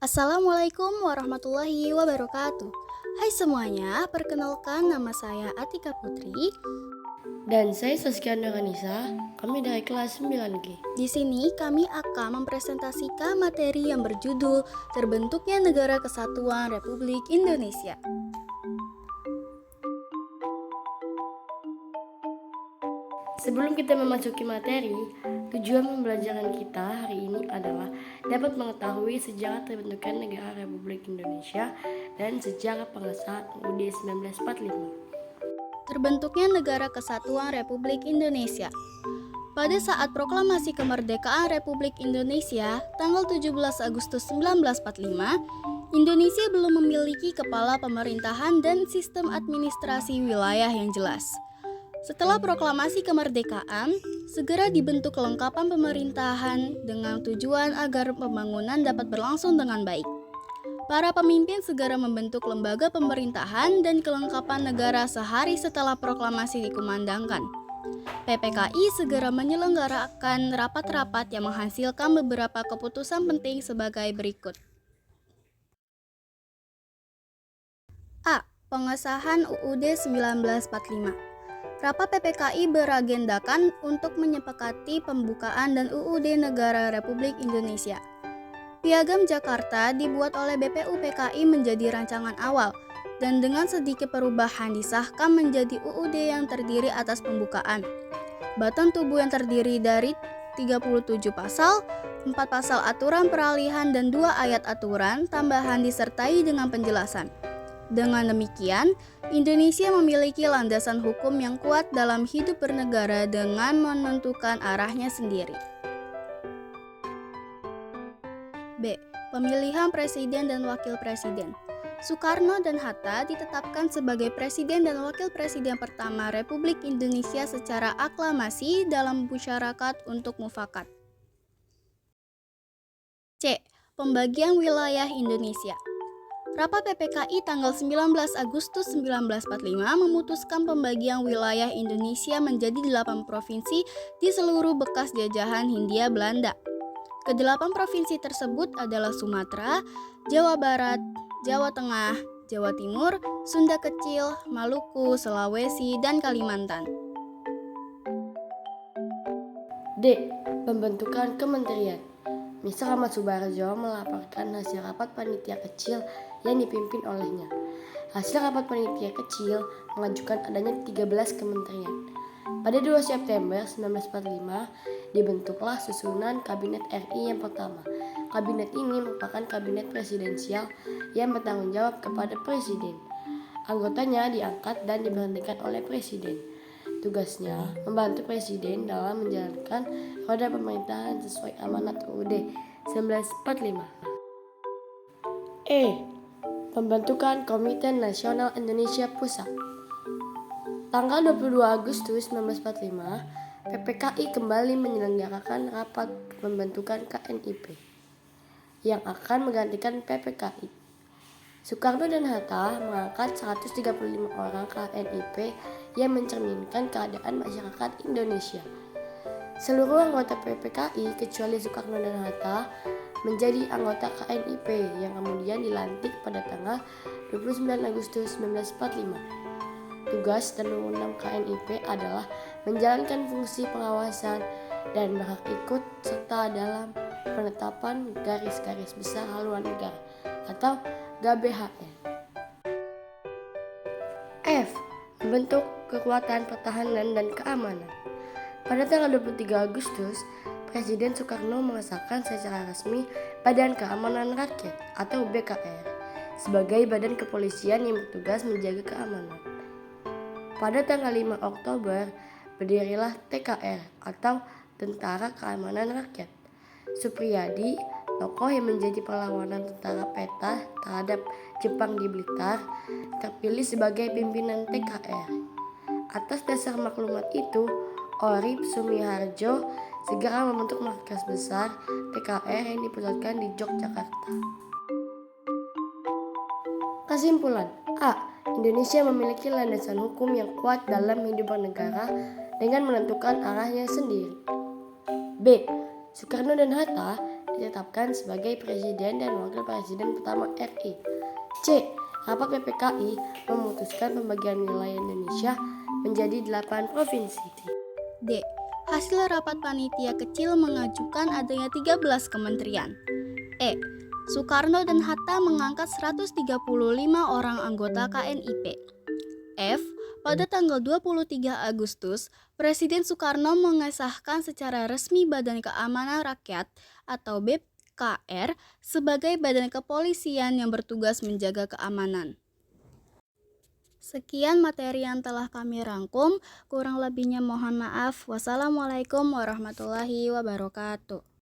Assalamualaikum warahmatullahi wabarakatuh. Hai semuanya, perkenalkan nama saya Atika Putri. Dan saya Saskia Nurhanisa, kami dari kelas 9G. Di sini kami akan mempresentasikan materi yang berjudul Terbentuknya Negara Kesatuan Republik Indonesia. Sebelum kita memasuki materi, tujuan pembelajaran kita hari ini adalah dapat mengetahui sejarah terbentuknya negara Republik Indonesia dan sejarah pengesahan UUD 1945. Terbentuknya Negara Kesatuan Republik Indonesia. Pada saat proklamasi kemerdekaan Republik Indonesia, tanggal 17 Agustus 1945, Indonesia belum memiliki kepala pemerintahan dan sistem administrasi wilayah yang jelas. Setelah proklamasi kemerdekaan, segera dibentuk kelengkapan pemerintahan dengan tujuan agar pembangunan dapat berlangsung dengan baik. Para pemimpin segera membentuk lembaga pemerintahan dan kelengkapan negara sehari setelah proklamasi dikumandangkan. PPKI segera menyelenggarakan rapat-rapat yang menghasilkan beberapa keputusan penting sebagai berikut. A. Pengesahan UUD 1945. Rapat PPKI beragendakan untuk menyepakati pembukaan dan UUD Negara Republik Indonesia. Piagam Jakarta dibuat oleh BPUPKI menjadi rancangan awal dan dengan sedikit perubahan disahkan menjadi UUD yang terdiri atas pembukaan. Batan tubuh yang terdiri dari 37 pasal, 4 pasal aturan peralihan dan 2 ayat aturan tambahan disertai dengan penjelasan. Dengan demikian, Indonesia memiliki landasan hukum yang kuat dalam hidup bernegara dengan menentukan arahnya sendiri. B. Pemilihan Presiden dan Wakil Presiden. Soekarno dan Hatta ditetapkan sebagai Presiden dan Wakil Presiden pertama Republik Indonesia secara aklamasi dalam musyarakat untuk mufakat. C. Pembagian wilayah Indonesia. Rapat PPKI tanggal 19 Agustus 1945 memutuskan pembagian wilayah Indonesia menjadi 8 provinsi di seluruh bekas jajahan Hindia Belanda. Kedelapan provinsi tersebut adalah Sumatera, Jawa Barat, Jawa Tengah, Jawa Timur, Sunda Kecil, Maluku, Sulawesi, dan Kalimantan. D. Pembentukan kementerian. Mr. Ahmad Subarjo melaporkan hasil rapat panitia kecil yang dipimpin olehnya. Hasil rapat panitia kecil mengajukan adanya 13 kementerian. Pada 2 September 1945, dibentuklah susunan Kabinet RI yang pertama. Kabinet ini merupakan kabinet presidensial yang bertanggung jawab kepada Presiden. Anggotanya diangkat dan diberhentikan oleh Presiden. Tugasnya membantu Presiden dalam menjalankan roda pemerintahan sesuai amanat UUD 1945. E. Pembentukan Komite Nasional Indonesia Pusat. Tanggal 22 Agustus 1945, PPKI kembali menyelenggarakan rapat pembentukan KNIP yang akan menggantikan PPKI. Soekarno dan Hatta mengangkat 135 orang KNIP yang mencerminkan keadaan masyarakat Indonesia. Seluruh anggota PPKI kecuali Soekarno dan Hatta menjadi anggota KNIP yang kemudian dilantik pada tanggal 29 Agustus 1945. Tugas dan wewenang KNIP adalah menjalankan fungsi pengawasan dan berhak ikut serta dalam penetapan garis-garis besar haluan negara atau GBHN. F. Membentuk kekuatan pertahanan dan keamanan. Pada tanggal 23 Agustus, Presiden Soekarno mengesahkan secara resmi Badan Keamanan Rakyat atau BKR sebagai badan kepolisian yang bertugas menjaga keamanan. Pada tanggal 5 Oktober, berdirilah TKR atau Tentara Keamanan Rakyat. Supriyadi, tokoh yang menjadi perlawanan tentara peta terhadap Jepang di Blitar, terpilih sebagai pimpinan TKR. Atas dasar maklumat itu, Orip Sumiharjo segera membentuk markas besar TKR yang dipusatkan di Yogyakarta. Kesimpulan A. Indonesia memiliki landasan hukum yang kuat dalam hidup bernegara dengan menentukan arahnya sendiri. B. Soekarno dan Hatta ditetapkan sebagai Presiden dan Wakil Presiden pertama RI. C. Rapat PPKI memutuskan pembagian wilayah Indonesia menjadi 8 provinsi. D. Hasil rapat panitia kecil mengajukan adanya 13 kementerian. E. Soekarno dan Hatta mengangkat 135 orang anggota KNIP. F. Pada tanggal 23 Agustus, Presiden Soekarno mengesahkan secara resmi Badan Keamanan Rakyat atau BKR sebagai badan kepolisian yang bertugas menjaga keamanan. Sekian materi yang telah kami rangkum, kurang lebihnya mohon maaf. Wassalamualaikum warahmatullahi wabarakatuh.